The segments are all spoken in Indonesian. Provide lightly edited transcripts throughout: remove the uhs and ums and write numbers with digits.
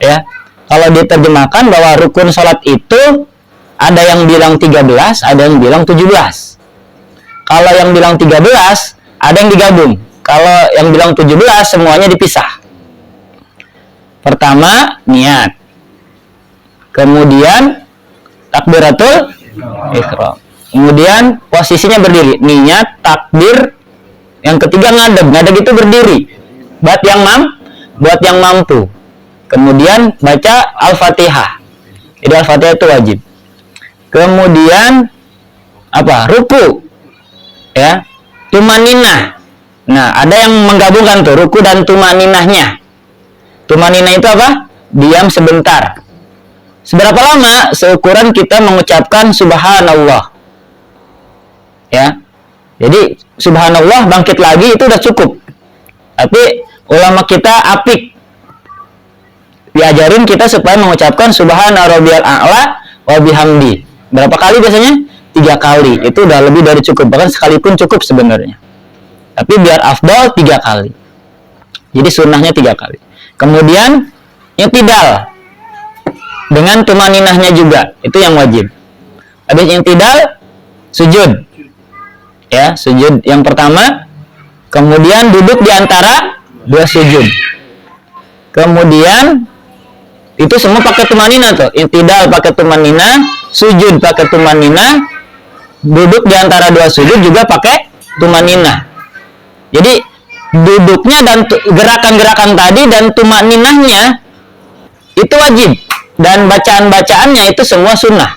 Ya. Kalau diterjemahkan bahwa rukun sholat itu ada yang bilang 13, ada yang bilang 17. Kalau yang bilang 13, ada yang digabung. Kalau yang bilang 17, semuanya dipisah. Pertama, niat. Kemudian, takbiratul ihram. Kemudian, posisinya berdiri. Niat, takbir. Yang ketiga, ngadeg. Ngadeg itu berdiri. Buat yang mampu. Kemudian, baca Al-Fatihah. Jadi, Al-Fatihah itu wajib. Kemudian, ruku. Ya, tumaninah. Nah, ada yang menggabungkan tuh ruku dan tumaninahnya. Tumaninah itu apa? Diam sebentar. Seberapa lama? Seukuran kita mengucapkan subhanallah. Ya. Jadi subhanallah bangkit lagi itu udah cukup. Tapi ulama kita apik. Diajarin kita supaya mengucapkan subhana rabbiyal a'la wa bihamdi. Berapa kali biasanya? 3 kali. Itu udah lebih dari cukup. Bahkan sekalipun cukup sebenarnya. Tapi biar afdal 3 kali. Jadi sunnahnya 3 kali. Kemudian i'tidal dengan tumaninahnya juga. Itu yang wajib. Habis i'tidal, sujud. Ya, sujud yang pertama. Kemudian duduk di antara 2 sujud. Kemudian itu semua pakai tumaninah tuh. I'tidal pakai tumaninah, sujud pakai tumaninah, duduk di antara 2 sujud juga pakai tumaninah. Jadi duduknya dan gerakan-gerakan tadi dan tumaninahnya itu wajib, dan bacaan-bacaannya itu semua sunnah.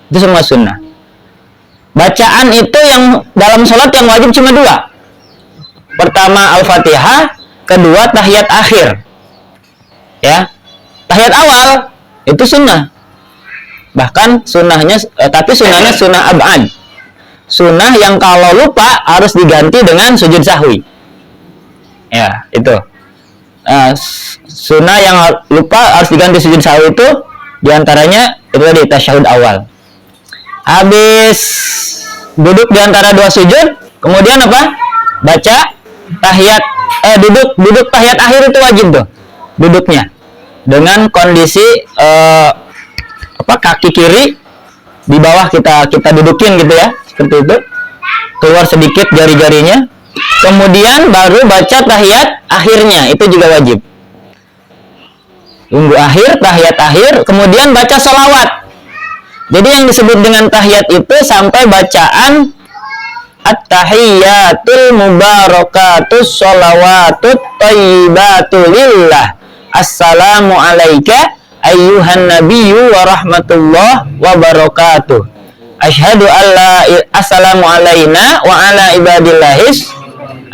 Itu semua sunnah. Bacaan itu yang dalam sholat yang wajib cuma 2. Pertama Al-Fatihah, kedua tahiyat akhir. Ya, tahiyat awal itu sunnah. Bahkan sunnahnya, tapi sunnahnya sunnah ab'ad. Sunnah yang kalau lupa harus diganti dengan sujud sahwi. Ya, itu. Sunnah yang lupa harus diganti sujud sahwi itu diantaranya itu tadi tasyahud awal. Habis duduk diantara 2 sujud, kemudian apa? Baca tahiyat, duduk tahiyat akhir itu wajib tuh. Duduknya dengan kondisi kaki kiri di bawah kita dudukin gitu ya, seperti itu, keluar sedikit jari-jarinya. Kemudian baru baca tahiyat akhirnya, itu juga wajib. Tunggu akhir, tahiyat akhir, kemudian baca sholawat. Jadi yang disebut dengan tahiyat itu sampai bacaan at-tahiyyatul mubarakatus sholawatut thayyibatu lillah. Assalamu alayka ayyuhan nabiyyu wa rahmatullah wa barakatuh. Asyhadu alla assalamu alayna wa ala ibadillahis.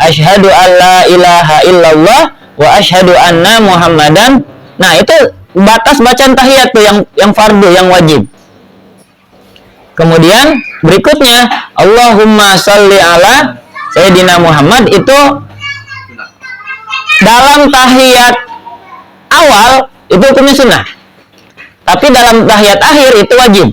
Asyhadu alla ilaha illallah wa asyhadu anna muhammadan. Nah, itu batas bacaan tahiyat tuh yang fardu, yang wajib. Kemudian berikutnya Allahumma sholli ala Sayyidina Muhammad, itu dalam tahiyat awal itu hukumnya sunnah. Tapi dalam tahiyat akhir itu wajib.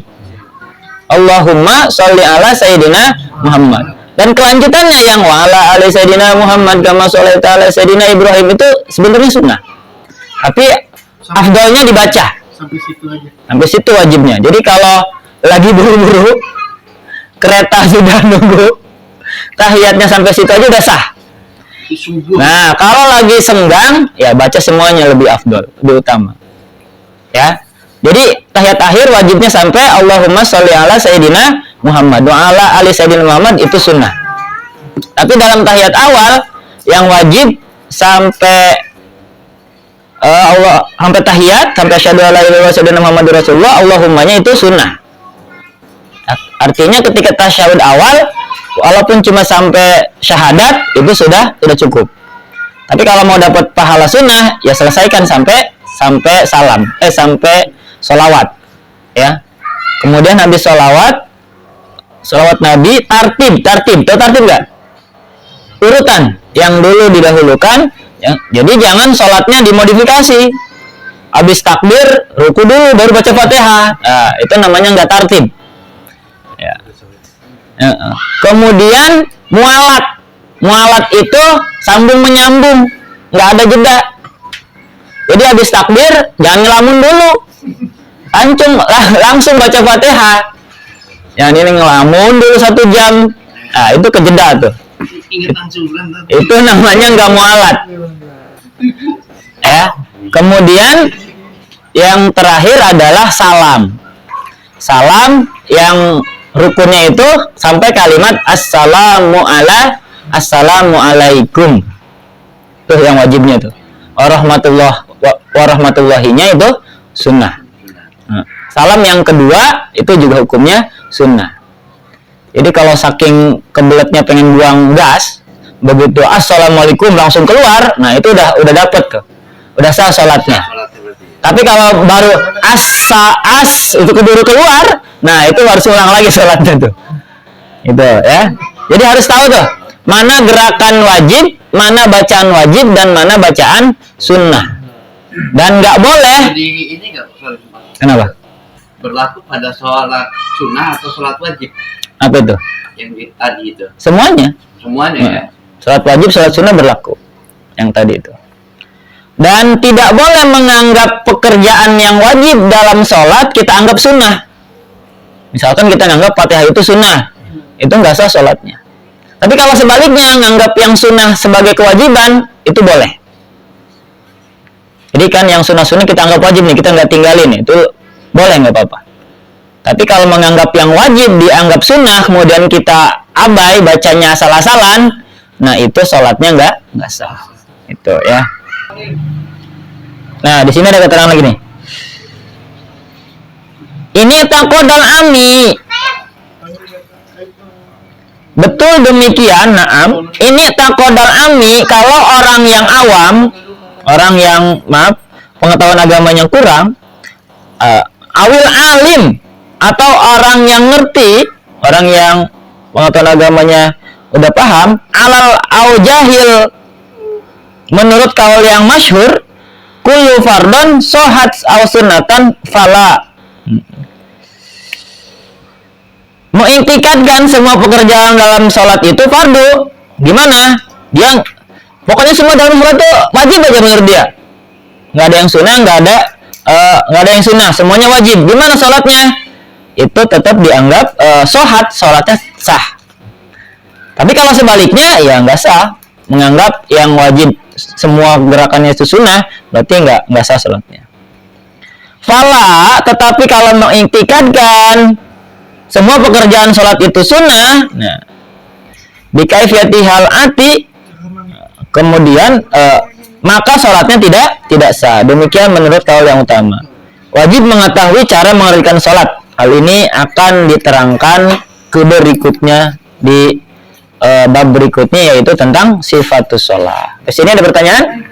Allahumma sholli ala Sayyidina Muhammad. Dan kelanjutannya yang wa ala ali Sayyidina Muhammad kama sholaita ala Sayyidina Ibrahim itu sebenarnya sunnah. Tapi afdalnya dibaca. Sampai situ aja. Sampai situ wajibnya. Jadi kalau lagi buru-buru, kereta sudah nunggu, tahiyatnya sampai situ aja udah sah. Nah, kalau lagi senggang, ya baca semuanya, lebih afdal, lebih utama. Ya. Jadi tahiyat akhir wajibnya sampai Allahumma sholli ala Sayyidina Muhammad wa ala ali Sayyidina Muhammad, itu sunnah. Tapi dalam tahiyat awal yang wajib sampai sampai tahiyat, sampai asyhadu alla ilaha illallah Sayyidina Muhammadur Rasulullah, Allahummanya itu sunnah. Artinya ketika tasyahud awal, walaupun cuma sampai syahadat, itu sudah cukup. Tapi kalau mau dapat pahala sunnah, ya selesaikan sampai salam, sampai sholawat, ya. Kemudian habis sholawat Nabi, tartib, tahu tartib nggak? Urutan yang dulu didahulukan, ya. Jadi jangan sholatnya dimodifikasi. Habis takbir, ruku dulu, baru baca Fatihah. Nah, itu namanya nggak tartib. Ya. Kemudian mualat itu sambung menyambung, nggak ada jeda. Jadi habis takbir jangan ngelamun dulu, langsung baca Fatihah. Yang ini ngelamun dulu 1 jam, nah itu kejeda tuh. Itu namanya nggak mualat. Ya. Kemudian yang terakhir adalah salam. Salam yang rukunnya itu sampai kalimat assalamualaikum. Tuh yang wajibnya tuh. Warahmatullahinya itu sunnah. Nah, salam yang kedua itu juga hukumnya sunnah. Jadi kalau saking kebeletnya pengen buang gas, begitu assalamualaikum langsung keluar, nah itu udah dapet tuh, udah sah sholatnya. Tapi kalau baru itu keburu keluar, nah itu harus ulang lagi sholatnya tuh. Itu ya. Jadi harus tahu tuh mana gerakan wajib, mana bacaan wajib, dan mana bacaan sunnah. Dan nggak boleh. Jadi ini nggak. Kenapa? Berlaku pada sholat sunnah atau sholat wajib? Apa itu? Yang tadi itu. Semuanya. Semuanya ya. Sholat wajib, sholat sunnah berlaku. Yang tadi itu. Dan tidak boleh menganggap pekerjaan yang wajib dalam sholat kita anggap sunnah. Misalkan kita anggap Fatihah itu sunnah, itu nggak sah sholatnya. Tapi kalau sebaliknya nganggap yang sunnah sebagai kewajiban, itu boleh. Jadi kan yang sunnah-sunnah kita anggap wajib nih, kita nggak tinggalin, itu boleh, nggak apa-apa. Tapi kalau menganggap yang wajib dianggap sunnah, kemudian kita abai bacanya asal-asalan, nah itu sholatnya nggak sah. Itu ya. Nah di sini ada keterangan lagi nih. Ini taqodal ami. Betul demikian, naam. Ini taqodal ami kalau orang yang awam, orang yang pengetahuan agamanya kurang, awil alim, atau orang yang ngerti, orang yang pengetahuan agamanya udah paham, alal au jahil, menurut kaul yang masyhur, kullu fardon sohat au sunnatan fala. Mengiktikadkan semua pekerjaan dalam sholat itu fardu. Gimana? Dia pokoknya semua dalam sholat itu wajib aja menurut dia. Nggak ada yang sunnah, nggak ada yang sunnah, semuanya wajib. Gimana sholatnya? Itu tetap dianggap sholatnya sah. Tapi kalau sebaliknya ya nggak sah. Menganggap yang wajib semua gerakannya itu sunnah, berarti nggak sah sholatnya. Fala, tetapi kalau mengiktikadkan semua pekerjaan sholat itu sunnah, nah, bikaifiyati hal ati, kemudian maka sholatnya tidak sah. Demikian menurut kaul yang utama. Wajib mengetahui cara mengerjakan sholat. Hal ini akan diterangkan ke berikutnya di bab berikutnya, yaitu tentang sifatus sholat. Kesini ada pertanyaan?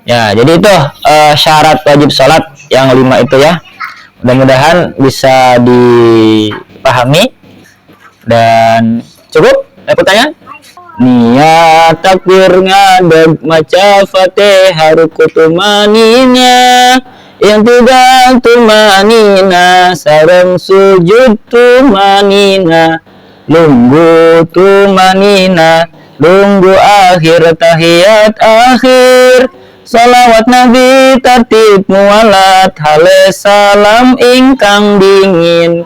Ya, jadi itu syarat wajib sholat yang 5 itu ya. Mudah-mudahan bisa dipahami dan cukup. Ada pertanyaan? Niat takbir ngadeg maca Fatihah rukutumanina yang tidak tumanina sareng sujud tumanina lunggu tumanina lunggu akhir tahiyat akhir salawat Nabi tertib mualat hale salam ingkang dingin